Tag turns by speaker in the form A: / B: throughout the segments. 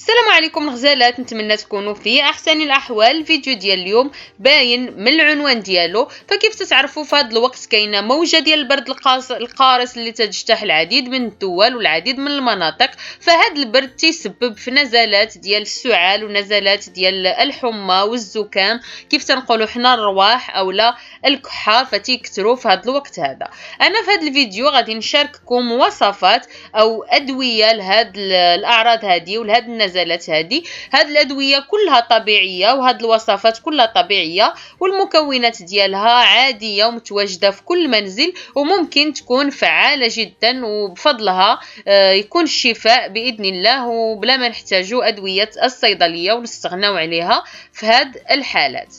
A: السلام عليكم الغزالات، نتمنى تكونوا في احسن الاحوال. الفيديو ديال اليوم باين من العنوان ديالو. فكيف تتعرفوا في هذا الوقت كاينه موجه ديال البرد القارس اللي تجتاح العديد من الدول والعديد من المناطق. فهذا البرد تيسبب في نزلات ديال السعال ونزلات ديال الحمى والزكام، كيف تنقولوا حنا الرواح اولا الكحه، فتيكثروا في هذا الوقت هذا. انا في هذا الفيديو غادي نشارككم وصفات او ادويه لهاد الاعراض هذه ولهاد النزلات هذه. هاد الادويه كلها طبيعيه وهاد الوصفات كلها طبيعيه، والمكونات ديالها عاديه ومتواجده في كل منزل، وممكن تكون فعاله جدا، وبفضلها يكون الشفاء باذن الله، وبلا ما نحتاجوا ادويه الصيدليه ونستغناو عليها في هاد الحالات.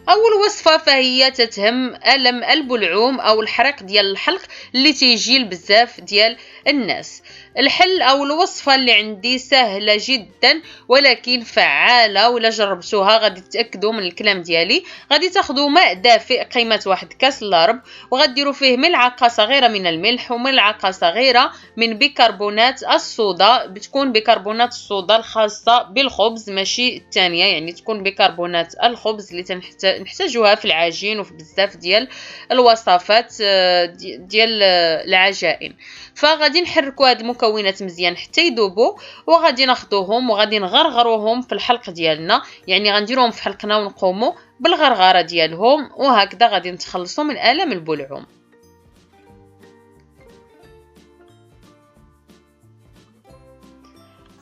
A: اول وصفه فهي تتهم الم البلعوم او الحريق ديال الحلق اللي تيجي لبزاف ديال الناس. الحل او الوصفه اللي عندي سهله جدا ولكن فعاله، ولا جربتوها غادي تتاكدوا من الكلام ديالي. غادي تاخذوا ماء دافئ قيمه واحد كاس لارب، وغديروا فيه ملعقه صغيره من الملح وملعقه صغيره من بيكربونات الصودا. بتكون بيكربونات الصودا الخاصه بالخبز ماشي الثانيه، يعني تكون بيكربونات الخبز اللي نحتاجوها في العجين وفي بزاف ديال الوصفات ديال العجائن. فغادي نحركوا هاد المكونات مزيان حتى يذوبوا، وغادي ناخذوهم وغادي نغرغروهم في الحلق ديالنا، يعني غنديروهم في حلقنا ونقوموا بالغرغره ديالهم، وهكذا غادي نتخلصوا من الام البلعوم.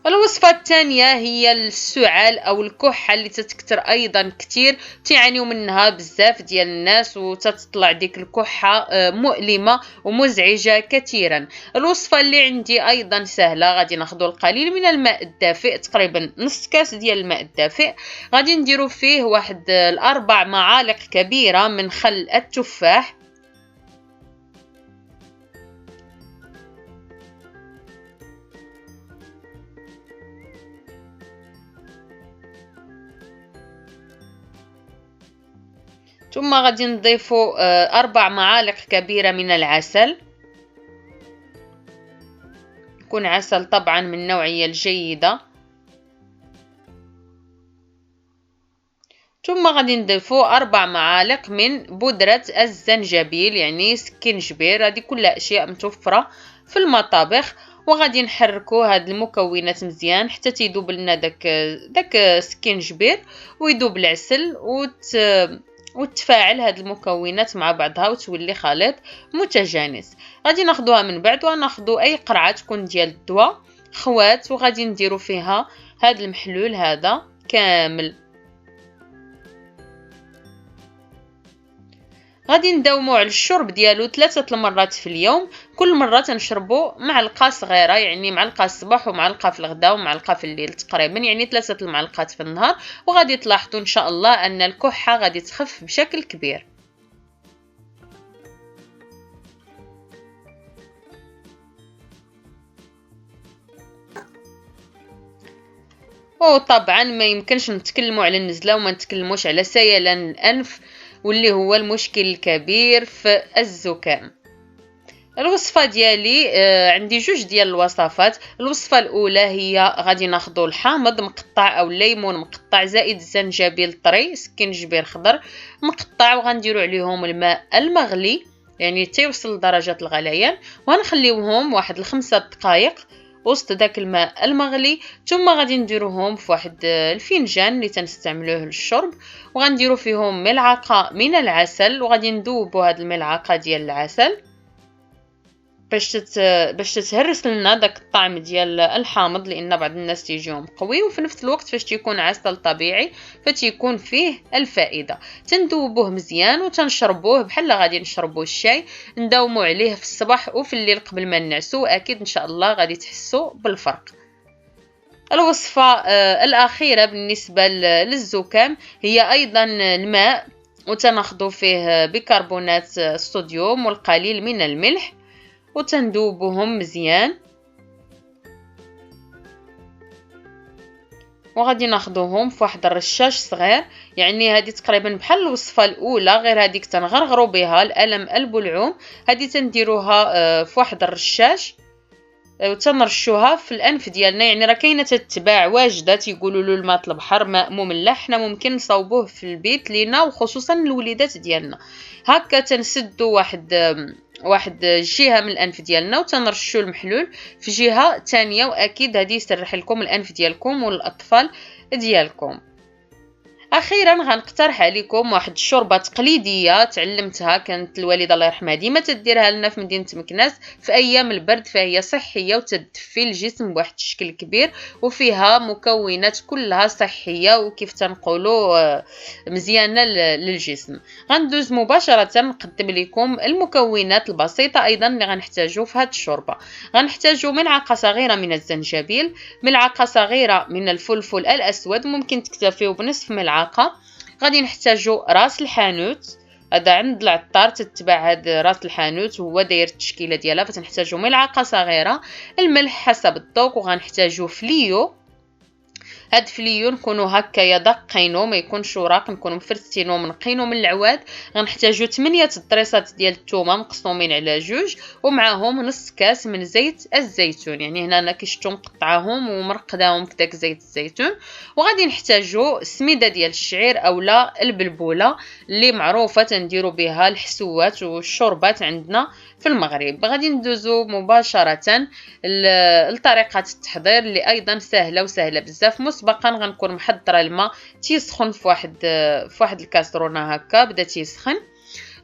A: الوصفة الثانية هي السعال أو الكحة اللي تتكثر أيضا كتير، تعانيوا منها بزاف ديال الناس، وتطلع ديك الكحة مؤلمة ومزعجة كثيرا. الوصفة اللي عندي أيضا سهلة. غادي ناخذوا القليل من الماء الدافئ، تقريبا نص كاس ديال الماء الدافئ. غادي نديروا فيه واحد 4 معالق كبيرة من خل التفاح، ثم غادي نضيفوا 4 معالق كبيرة من العسل، يكون عسل طبعا من النوعية الجيدة. ثم غادي نضيفوا 4 معالق من بودرة الزنجبيل، يعني سكينجبير. هذه كلها أشياء متوفرة في المطابخ. وغادي نحركوا هاد المكونات مزيان حتى تيذوب لنا داك سكينجبير ويذوب العسل، وتفاعل هاد المكونات مع بعضها وتولي خليط متجانس. غادي ناخذوها من بعد وناخذوا اي قرعه تكون ديال الدواء خوات، وغادي نديروا فيها هاد المحلول هذا كامل. غادي نداوموا على الشرب ديالو 3 المرات في اليوم، كل مره تنشربوا معلقه صغيره، يعني معلقه الصباح ومعلقه في الغداء ومعلقه في الليل، تقريبا يعني 3 المعلقات في النهار. وغادي تلاحظوا ان شاء الله ان الكحه غادي تخف بشكل كبير. وطبعا ما يمكنش نتكلموا على النزله وما نتكلموش على سيلان الانف، واللي هو المشكل الكبير في الزكام. الوصفه ديالي عندي جوج ديال الوصفات. الوصفه الاولى هي غادي ناخذوا الحامض مقطع او الليمون مقطع زائد الزنجبيل طري، سكينجبير خضر مقطع، وغنديروا عليهم الماء المغلي يعني تيوصل لدرجه الغليان، وغنخليوهم واحد 5 دقائق وسط داك الماء المغلي. ثم غادي نديروهم في واحد الفنجان اللي تنستعملوه للشرب، وغنديروا فيهم ملعقه من العسل، وغادي نذوبوا هاد الملعقه ديال العسل باش تتهرس لنا داك الطعم ديال الحامض، لان بعض الناس تيجيهم قوي، وفي نفس الوقت فاش تيكون عسل طبيعي فتيكون فيه الفائده. تندوبوه مزيان وتنشربوه بحال غادي نشربوا الشاي، نداوموا عليه في الصباح وفي الليل قبل ما ننعسوا، اكيد ان شاء الله غادي تحسوا بالفرق. الوصفه الاخيره بالنسبه للزكام هي ايضا الماء، وتناخذوا فيه بيكربونات الصوديوم والقليل من الملح، وتندوبهم مزيان. وغادي ناخذوهم في واحد الرشاش صغير. يعني هذه تقريبا بحال الوصفه الاولى، غير هذيك تنغرغروا بها الالم البلعوم. هذه تنديروها في واحد الرشاش وتنرشوها في الانف ديالنا. يعني راه كاينه تتباع واجده تيقولوا له الماء البحر ماء مملح، حنا ممكن نصاوبوه في البيت لينا وخصوصا الوليدات ديالنا. هكا تنسدوا واحد جهه من الانف ديالنا وتنرشوا المحلول في جهه ثانيه، واكيد هذه يسرح لكم الانف ديالكم والاطفال ديالكم. اخيرا غنقترح عليكم واحد الشوربه تقليديه تعلمتها، كانت الوالده الله يرحمها ديما تديرها لنا في مدينه مكناس في ايام البرد، فهي صحيه وتدفي الجسم بواحد الشكل كبير، وفيها مكونات كلها صحيه وكيف تنقولوا مزيانه للجسم. غندوز مباشره نقدم لكم المكونات البسيطه ايضا اللي غنحتاجو في هذه الشوربه. غنحتاجو ملعقه صغيره من الزنجبيل، ملعقه صغيره من الفلفل الاسود، ممكن تكتفيو بنصف ملعقه. غادي نحتاجو راس الحانوت، هذا عند العطار تتبع هذا راس الحانوت هو داير التشكيله ديالها، فتنحتاجو ملعقه صغيره. الملح حسب الذوق، وغنحتاجو فليو. هاد فليو نكونوا هكايا دقينو، ما يكونش وراق، نكونوا مفرستينو منقينو من العواد. غنحتاجو 8 ضريصات ديال الثومه مقسومين على جوج، ومعاهم نص كاس من زيت الزيتون. يعني هنا انا كشتو مقطعاهم ومرقداهم في داك زيت الزيتون. وغادي نحتاجو سميده ديال الشعير اولا البلبوله اللي معروفه تنديروا بها الحسوات والشربات عندنا في المغرب. غادي ندوزو مباشره لطريقه التحضير اللي ايضا سهله وسهله بزاف. مسبقا غنكون محضره الماء تيسخن في واحد الكاسرونه هكا، بدا تيسخن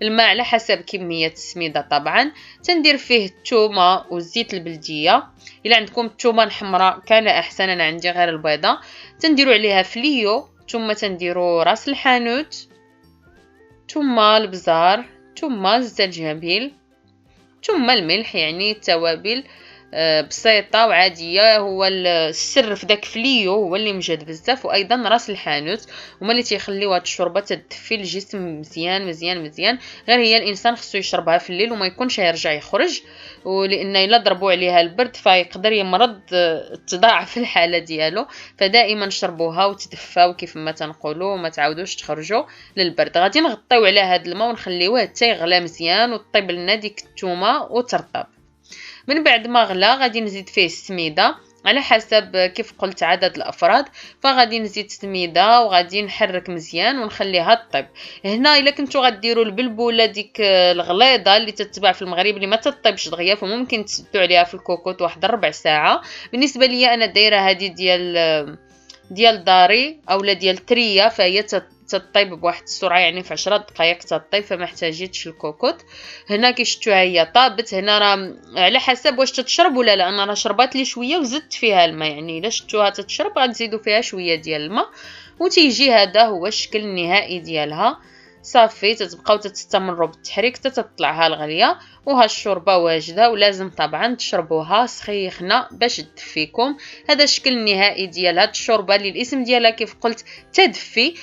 A: الماء على حسب كميه السميده. طبعا تندير فيه الثومه والزيت البلديه، الا عندكم الثومه الحمراء كان احسن، انا عندي غير البيضاء. تنديروا عليها فليو، ثم تنديروا راس الحانوت، ثم البزار، ثم الزنجبيل، ثم الملح. يعني التوابل بسيطه وعاديه. هو السر في داك فليو هو اللي مجهد بزاف، وايضا راس الحانوت هما اللي تيخليو هاد الشوربه تدفي الجسم مزيان مزيان مزيان. غير هي الانسان خصو يشربها في الليل وما يكونش يرجع يخرج، ولان الا ضربوا عليها البرد فيقدر يمرض، تضاعف الحاله ديالو. فدائما شربوها وتدفاو كيف ما تنقولوا، وما تعاودوش تخرجوا للبرد. غادي نغطيو على هاد الماء ونخليوه حتى يغلى مزيان وطيب لنا ديك الثومه وترطب. من بعد ما غلا غادي نزيد فيه السميده على حسب كيف قلت عدد الافراد، فغادي نزيد السميده وغادي نحرك مزيان ونخليها طيب. هنا الا كنتو غديروا البلبوله ديك الغليظه اللي تتباع في المغرب اللي ما تطيبش دغيا، فممكن تسدوا عليها في الكوكوط واحد ربع ساعه. بالنسبه لي انا دايره هذه ديال داري اولا ديال تريا، فهي تطيب بواحد السرعه، يعني في 10 دقائق تطيب، فما احتاجيتش الكوكوط. هنا كي شفتوها هي طابت. هنا راه على حسب واش تتشرب ولا لا، انا راه شربات لي شويه وزدت فيها الماء. يعني الا شفتوها تتشرب غنزيدوا فيها شويه ديال الماء، وتيجي هذا هو الشكل النهائي ديالها. صافي تتبقاو تستمروا بالتحريك حتى تطلعها الغليه. وها الشوربه واجده، ولازم طبعا تشربوها سخيخه باش تدفيكم. هذا الشكل النهائي ديال هاد الشوربه اللي الاسم ديالها كيف قلت تدفي.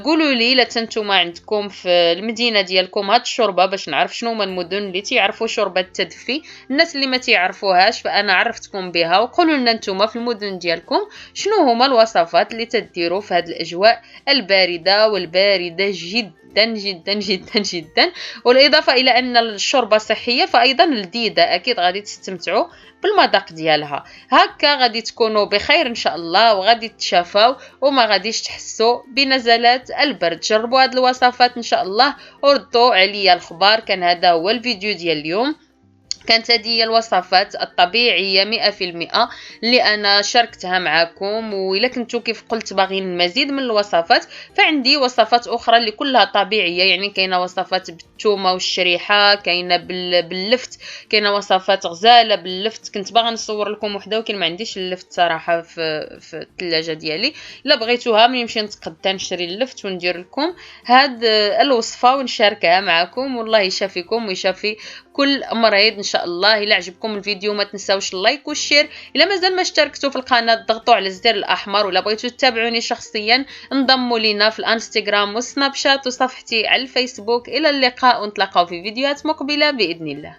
A: قولوا لي الا نتوما عندكم في المدينه ديالكم هاد الشوربه باش نعرف شنو هما المدن اللي تيعرفوا شوربه التدفي. الناس اللي ما تيعرفوهاش فانا عرفتكم بها، وقولوا لنا نتوما في المدن ديالكم شنو هما الوصفات اللي تديروا في هاد الاجواء البارده والبارده جدا جدا جدا جدا. والاضافه الى ان الشوربه صحيه فايضا لذيذه، اكيد غادي تستمتعوا بالمذاق ديالها. هكا غادي تكونوا بخير ان شاء الله، وغادي تشافوا وما غاديش تحسوا بنزلات البرد. جربوا هاد الوصفات ان شاء الله وردوا عليا الخبار. كان هذا هو الفيديو ديال اليوم، كانت هذه الوصفات الطبيعية 100% اللي أنا شاركتها معكم. وإلا كنتو كيف قلت باغيين المزيد من الوصفات فعندي وصفات أخرى اللي كلها طبيعية. يعني كاينة وصفات بالثومة والشريحة، كاينة باللفت، كاينة وصفات غزالة باللفت. كنت باغا نصور لكم وحده ولكن ما عنديش اللفت صراحة في الثلاجة ديالي. إلا بغيتوها ملي نمشي نتقدى نشري اللفت وندير لكم هاد الوصفة ونشاركها معكم. والله يشافيكم ويشافي كل مريض ان شاء الله. الى عجبكم الفيديو ما تنساوش اللايك والشير. الى مازال ما اشتركتوا في القناه ضغطوا على الزر الاحمر. ولا بغيتوا تتابعوني شخصيا انضموا لينا في الانستغرام والسناب شات وصفحتي على الفيسبوك. الى اللقاء ونتلاقاو في فيديوهات مقبله باذن الله.